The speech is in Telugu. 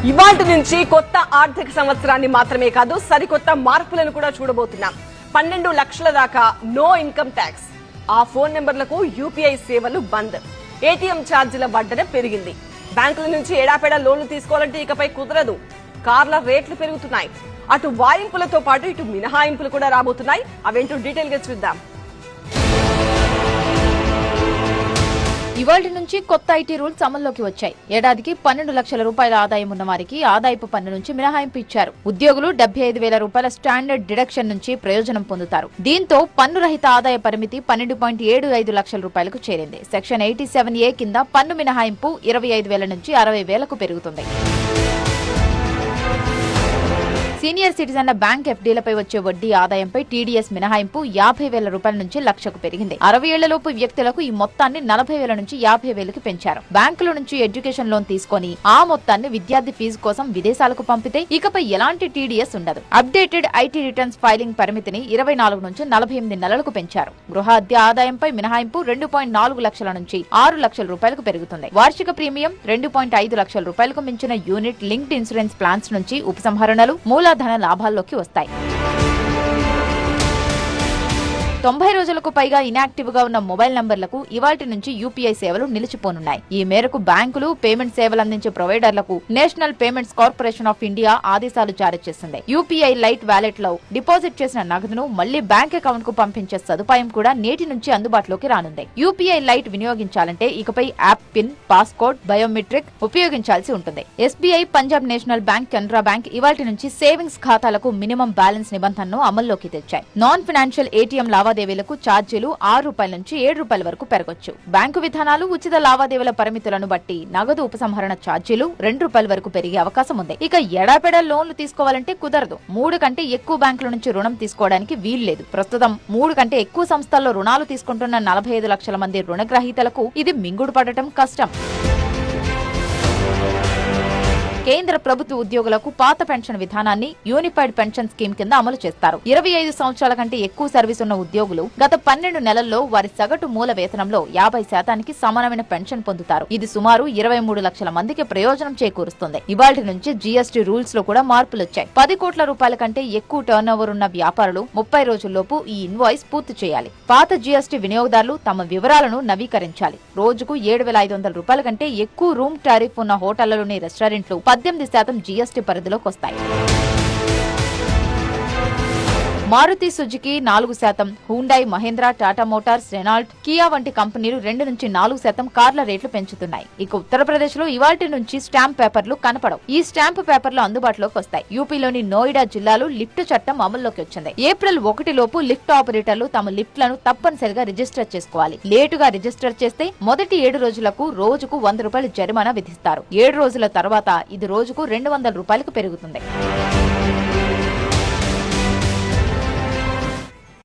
ఇవాల్టి నుంచి కొత్త ఆర్థిక సంవత్సరాన్ని మాత్రమే కాదు సరికొత్త మార్పులను కూడా చూడబోతున్నాం. 12 లక్షల దాకా నో ఇన్కమ్ ట్యాక్స్. ఆ ఫోన్ నెంబర్లకు యూపీఐ సేవలు బంద్. ఏటీఎం ఛార్జీల వడ్డన పెరిగింది. బ్యాంకుల నుంచి ఏడాపెడా లోన్లు తీసుకోవాలంటే ఇకపై కుదరదు. కార్ల రేట్లు పెరుగుతున్నాయి. అటు వాయింపులతో పాటు ఇటు మినహాయింపులు కూడా రాబోతున్నాయి. అవేంటో డీటెయిల్ గా చూద్దాం. ఇవాళ్టి నుంచి కొత్త ఐటీ రూల్స్ అమల్లోకి వచ్చాయి. ఏడాదికి 12 లక్షల రూపాయల ఆదాయం ఉన్న వారికి ఆదాయపు పన్ను నుంచి మినహాయింపు ఇచ్చారు. ఉద్యోగులు 75,000 రూపాయల స్టాండర్డ్ డిడక్షన్ నుంచి ప్రయోజనం పొందుతారు. దీంతో పన్ను రహిత ఆదాయ పరిమితి 12.75 లక్షల రూపాయలకు చేరింది. సెక్షన్ 87A కింద పన్ను మినహాయింపు 25,000 నుంచి 60,000కు పెరుగుతుంది. సీనియర్ సిటిజన్ల బ్యాంక్ ఎఫ్డీలపై వచ్చే వడ్డీ ఆదాయంపై టీడీఎస్ మినహాయింపు 50,000 రూపాయల నుంచి లక్షకు పెరిగింది. 60 ఏళ్లలోపు వ్యక్తులకు ఈ మొత్తాన్ని 40,000 నుంచి 50,000కి పెంచారు. బ్యాంకుల నుంచి ఎడ్యుకేషన్ లోన్ తీసుకుని ఆ మొత్తాన్ని విద్యార్థి ఫీజు కోసం విదేశాలకు పంపితే ఇకపై ఎలాంటి టీడీఎస్ ఉండదు. అప్డేటెడ్ ఐటీ రిటర్న్స్ ఫైలింగ్ పరిమితిని 24 నుంచి 48 నెలలకు పెంచారు. గృహ అద్దె ఆదాయంపై మినహాయింపు 2.4 లక్షల నుంచి 6 లక్షల రూపాయలకు పెరుగుతుంది. వార్షిక ప్రీమియం 2.5 లక్షల రూపాయలకు మించిన యూనిట్ లింక్డ్ ఇన్సూరెన్స్ ప్లాన్స్ నుంచి ఉపసంహరణలు మూలాధన లాభాల్లోకి వస్తాయి. 90 రోజులకు పైగా ఇనాక్టివ్ గా ఉన్న మొబైల్ నంబర్లకు ఇవాల్టి నుంచి యూపీఐ సేవలు నిలిచిపోనున్నాయి. ఈ మేరకు బ్యాంకులు, పేమెంట్ సేవలు అందించే ప్రొవైడర్లకు National Payments Corporation of India ఆదేశాలు జారీ చేసింది. యూపీఐ లైట్ వ్యాలెట్ లో డిపాజిట్ చేసిన నగదును మళ్లీ బ్యాంక్ అకౌంట్ కు పంపించే సదుపాయం కూడా నేటి నుంచి అందుబాటులోకి రానుంది. యూపీఐ లైట్ వినియోగించాలంటే ఇకపై యాప్ పిన్, పాస్కోడ్, బయోమెట్రిక్ ఉపయోగించాల్సి ఉంటుంది. SBI, Punjab national bank, Canara bank ఇవాల్టి నుంచి సేవింగ్స్ ఖాతాలకు మినిమం బ్యాలెన్స్ నిబంధనను అమల్లోకి తెచ్చాయి. నాన్ ఫైనాన్షియల్ ఏటీఎం లావాదేవీలకు ఛార్జీలు 6 రూపాయల నుంచి 7 రూపాయల వరకు పెరగొచ్చు. బ్యాంకు విధానాలు, ఉచిత లావాదేవీల పరిమితులను బట్టి నగదు ఉపసంహరణ ఛార్జీలు 2 రూపాయల వరకు పెరిగే అవకాశం ఉంది. ఇక ఎడాపెడా లోన్లు తీసుకోవాలంటే కుదరదు. 3 కంటే ఎక్కువ బ్యాంకుల నుంచి రుణం తీసుకోవడానికి వీల్లేదు. ప్రస్తుతం 3 కంటే ఎక్కువ సంస్థల్లో రుణాలు తీసుకుంటున్న 45 లక్షల మంది రుణగ్రహీతలకు ఇది మింగుడు పడటం కష్టం. కేంద్ర ప్రభుత్వ ఉద్యోగులకు పాత పెన్షన్ విధానాన్ని యూనిఫైడ్ పెన్షన్ స్కీమ్ కింద అమలు చేస్తారు. 25 సంవత్సరాల కంటే ఎక్కువ సర్వీస్ ఉన్న ఉద్యోగులు గత 12 నెలల్లో వారి సగటు మూల వేతనంలో 50% సమానమైన పెన్షన్ పొందుతారు. ఇది సుమారు 23 లక్షల మందికి ప్రయోజనం చేకూరుస్తుంది. ఇవాల్టి నుంచి జీఎస్టీ రూల్స్ లో కూడా మార్పులొచ్చాయి. 10 కోట్ల రూపాయల కంటే ఎక్కువ టర్న్ ఓవర్ ఉన్న వ్యాపారులు 30 రోజుల్లోపు ఈ ఇన్వాయిస్ పూర్తి చేయాలి. పాత జీఎస్టీ వినియోగదారులు తమ వివరాలను నవీకరించాలి. రోజుకు 7,500 రూపాయల కంటే ఎక్కువ రూమ్ టారిఫ్ ఉన్న హోటళ్లలోని రెస్టారెంట్లు 18% జీఎస్టీ పరిధిలోకి వస్తాయి. Maruti Suzuki 4%, Hyundai, Mahindra, Tata Motors, Renault, Kia వంటి కంపెనీలు 2 నుంచి 4% కార్ల రేట్లు పెంచుతున్నాయి. ఇక ఉత్తరప్రదేశ్ లో ఇవాల్టి నుంచి స్టాంప్ పేపర్లు కనపడవు. ఈ స్టాంప్ పేపర్లు అందుబాటులోకి వస్తాయి. యూపీలోని నోయిడా జిల్లాలో లిఫ్ట్ చట్టం అమల్లోకి వచ్చింది. ఏప్రిల్ 1 లోపు లిఫ్ట్ ఆపరేటర్లు తమ లిఫ్ట్లను తప్పనిసరిగా రిజిస్టర్ చేసుకోవాలి. లేటుగా రిజిస్టర్ చేస్తే మొదటి 7 రోజులకు రోజుకు 100 రూపాయలు జరిమానా విధిస్తారు. 7 రోజుల తర్వాత ఇది రోజుకు 200 రూపాయలకు పెరుగుతుంది.